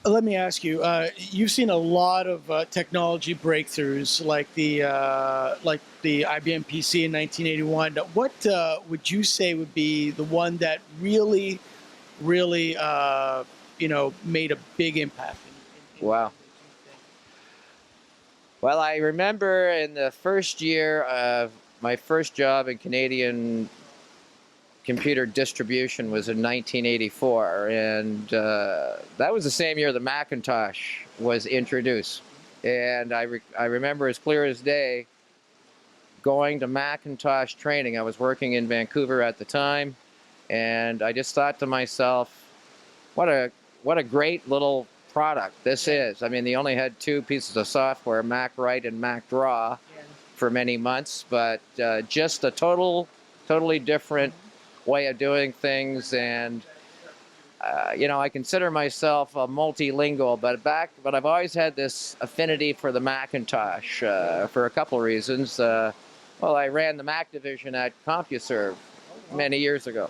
Let me ask you, you've seen a lot of technology breakthroughs like the IBM PC in 1981. What would you say would be the one that really made a big impact in the Wow. way that you think? Well, I remember in the first year of my first job in Canadian computer distribution was in 1984, and that was the same year the Macintosh was introduced. And I remember as clear as day going to Macintosh training. I was working in Vancouver at the time, and I just thought to myself, what a what a great little product this Yeah, is. I mean, they only had two pieces of software, Mac Write and Mac Draw, yeah. for many months, but just a totally different way of doing things. And I consider myself a multilingual, but I've always had this affinity for the Macintosh for a couple of reasons. Well, I ran the Mac division at CompuServe many years ago,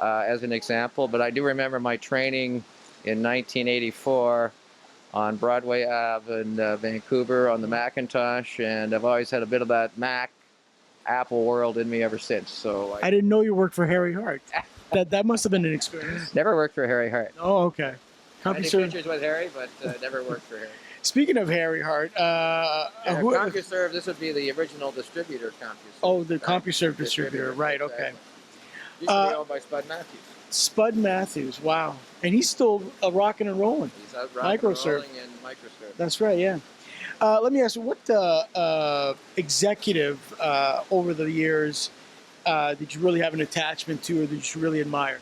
as an example. But I do remember my training in 1984 on Broadway Ave in Vancouver on the Macintosh, and I've always had a bit of that Mac Apple world in me ever since. So I I didn't know you worked for Harry Hart. That must have been an experience. never worked for Harry Hart. Oh, okay. Many CompuServe. pictures with Harry, but never worked for Harry. Speaking of Harry Hart, CompuServe, this would be the original distributor, CompuServe. oh, the Right? CompuServe distributor, right? Okay. Exactly. Used to be owned by Spud Matthews. Spud Matthews, wow, and he's still rocking and rolling. He's out rocking and Microserve. rolling in Microserve. That's right, yeah. Let me ask you, what executive over the years did you really have an attachment to, or did you really admire?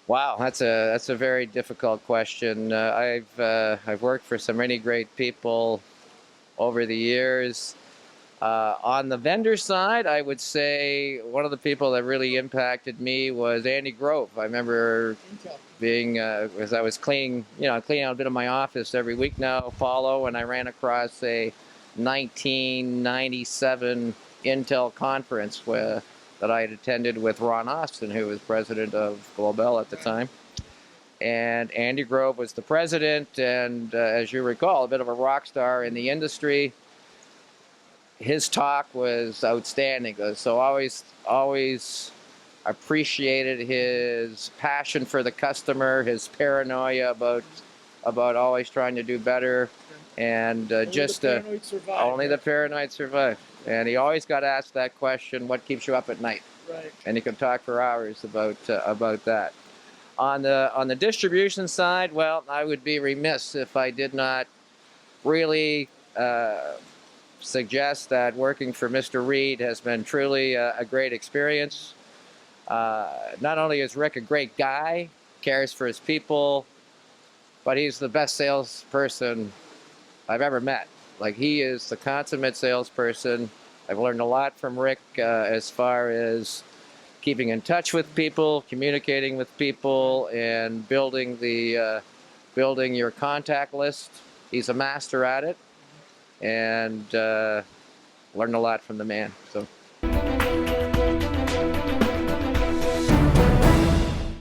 Wow, that's a very difficult question. I've worked for some really great people over the years. On the vendor side, I would say one of the people that really impacted me was Andy Grove. I remember Intel. being, as I was cleaning out a bit of my office every week now, Follow, and I ran across a 1997 Intel conference that I had attended with Ron Austin, who was president of Global at the time. And Andy Grove was the president, and as you recall, a bit of a rock star in the industry. His talk was outstanding. So always appreciated his passion for the customer, his paranoia about always trying to do better, and only the paranoid survive. And he always got asked that question: "What keeps you up at night?" Right. And he could talk for hours about that. On the distribution side, well, I would be remiss if I did not really suggest that working for Mr. Reed has been truly a great experience. Not only is Rick a great guy, cares for his people, but he's the best salesperson I've ever met. Like, he is the consummate salesperson. I've learned a lot from Rick as far as keeping in touch with people, communicating with people, and building your contact list. He's a master at it, and learned a lot from the man. So